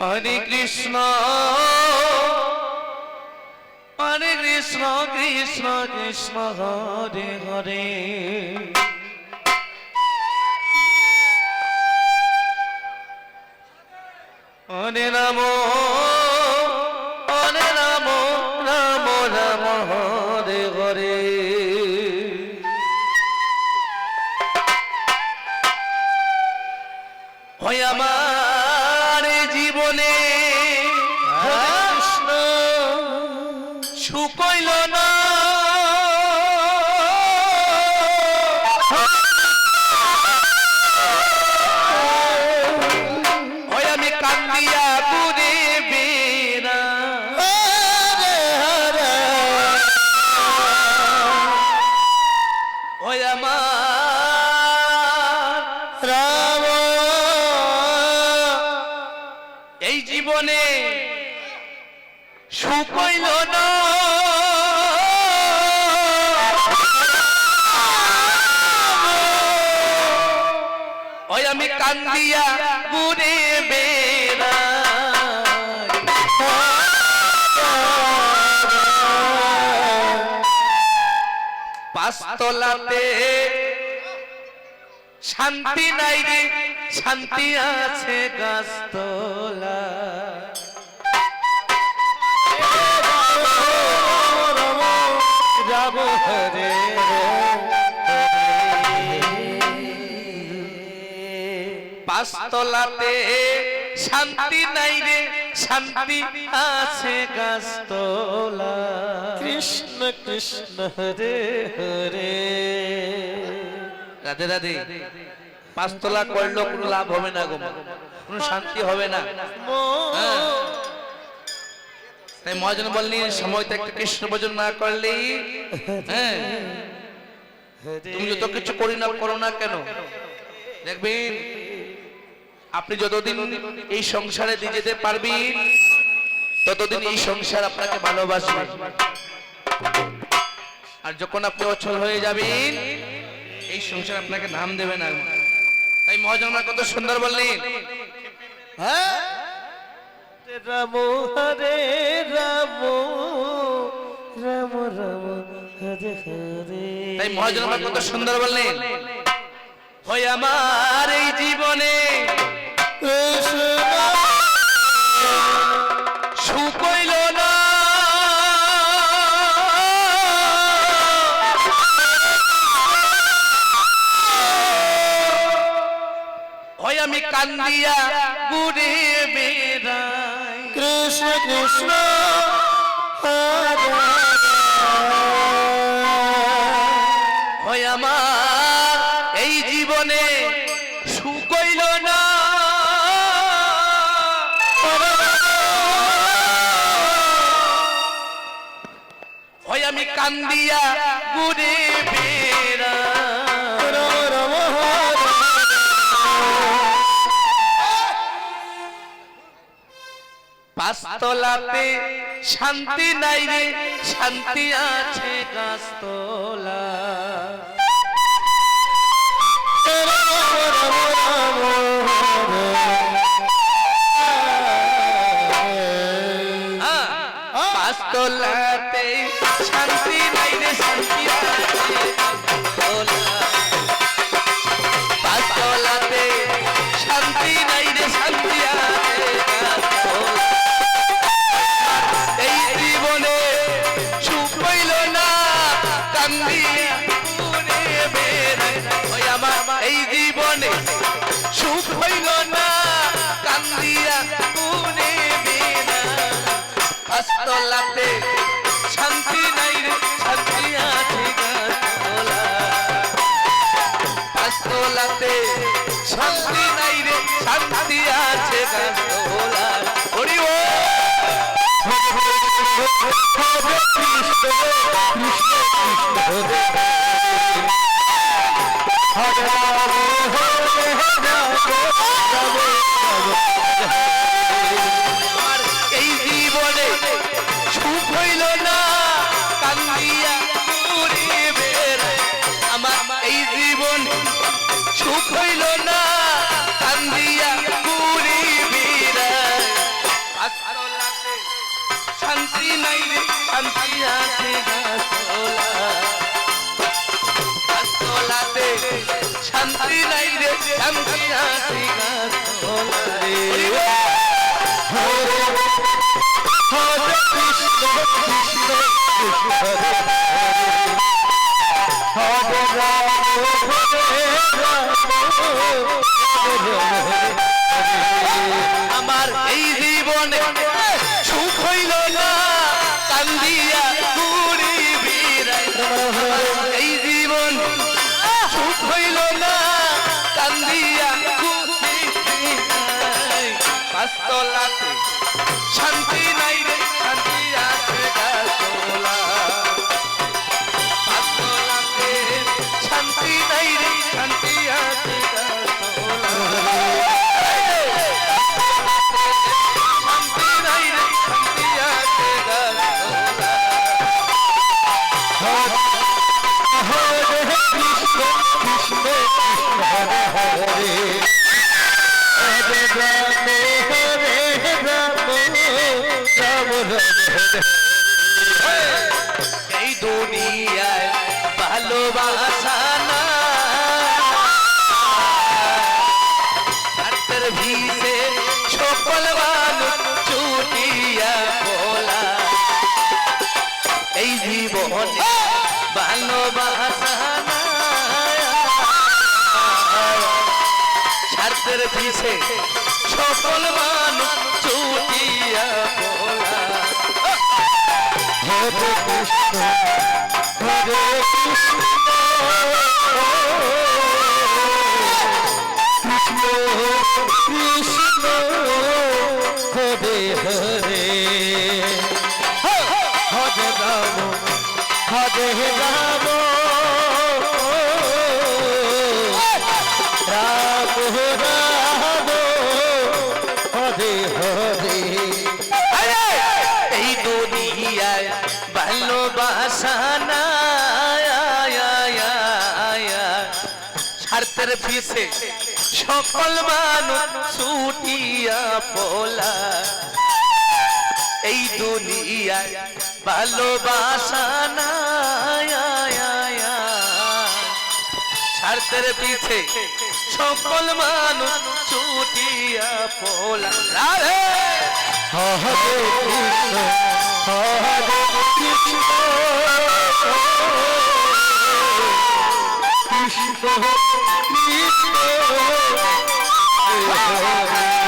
হরে কৃষ্ণ কৃষ্ণ কৃষ্ণ হরে হরে হরে রাম রাম রাম হরে হরে হয় আমার জীবনে কৃষ্ণ সুখ হইল না হয় আমি কান্দিয়া ঘুরে বেড়া হয় আমার রাম এই জীবনে সুখ হইল না ওই আমি কান্দিয়া ঘুরে বেড়া পাঁচতলাতে শান্তি নাই রে শান্তি আছে গাছতলা রাম হরে পাঁচতলাতে শান্তি নাই রে শান্তি আছে গাছতলা কৃষ্ণ কৃষ্ণ হরে হরে রাধে রাধে পাঁচতলা করলো কোনো লাভ হবে না গো কোনো শান্তি হবে না তাই মহাজন বললেন সময়টা একটা কৃষ্ণ ভজন না করলে হ্যাঁ তুমি যত কিছু করি না করো না কেন দেখবেন আপনি যতদিন এই সংসারে দিয়ে যেতে পারবেন ততদিন এই সংসার আপনাকে ভালোবাসবে আর যখন আপনি অচল হয়ে যাবেন এই সংসার আপনাকে নাম দেবে না তাই মহাজন কত সুন্দর বললেন হ্যাঁ রাম হরে রাম রাম রাম হরে হরে তাই মহাজন কত সুন্দর বললেন হয় আমার এই জীবনে সুখ হইল না হয় আমি কান্দিয়া ঘুরে বেড়াই কৃষ্ণ কৃষ্ণ হয় আমার এই জীবনে সুখ হইল না হয় আমি কান্দিয়া ঘুরে বেড়াই পাঁচতলাতে শান্তি নাই রে শান্তি আছে গাছতলা পাঁচতলাতে শান্তি নাই রে শান্তি আছে পাঁচতলাতে শান্তি নাই রে শান্তি আছে এই জীবনে সুখ হইল না কান্দিয়া ঘুরে বেড়াই ওই আমার এই জীবনে সুখ হইল না কান্দিয়া ঘুরে বেড়াই পাঁচতলাতে শান্তি নাই রে শান্তি আছে গাছতলা পাঁচতলাতে শান্তি নাই রে শান্তি আছে গাছতলা হরি ও কৃষ্ণ হরে হরে রাম এই জীবনে সুখ হইল না কান্দিয়া ঘুরে বেড়াই আমার এই জীবনে সুখ হইল না কান্দিয়া ঘুরে বেড়াই শান্তি আছে গাছতলায়। হরে কৃষ্ণ কৃষ্ণ কৃষ্ণ হরে হরে রাম হরে রাম আমার এই জীবনে সুখ হইল না কান্দিয়া ঘুরি বিরাই। এই জীবন সুখ হইল না কান্দিয়া ঘুরি বিরাই। পাঁচতলাতে শান্তি নাই রে শান্তি আছে গাছতলা। পাঁচতলাতে শান্তি নাই রে শান্তি আছে গাছতলা। শান্তি নাই রে শান্তি আছে গাছতলা। হরে কৃষ্ণ কৃষ্ণ কৃষ্ণ হরে হরে হরে রাম হরে রাম রাম রাম হরে এই দুনিয়ায় ভালোবাসা না স্বার্থের ভিড়ে সকল মানুষ ছুটিয়া বলা। এই জীবনে ভালোবাসা না স্বার্থের ভিড়ে সকল মানুষ ছুটিয়া বলা। হরে কৃষ্ণ হরে কৃষ্ণ কৃষ্ণ কৃষ্ণ হরে হরে হরে রাম হরে রাম রাম রাম হরে হরে এই দুনিয়ায় ভালোবাসা না স্বার্থের পিছে সকল মানুষ ছুটিয়া পোলা। এই দুনিয়ায় ভালোবাসা না স্বার্থের পিছে সকল মানুষ ছুটিয়া পোলা। রাধে হরে কৃষ্ণ হরে কৃষ্ণ কৃষ্ণ কৃষ্ণ হরে হরে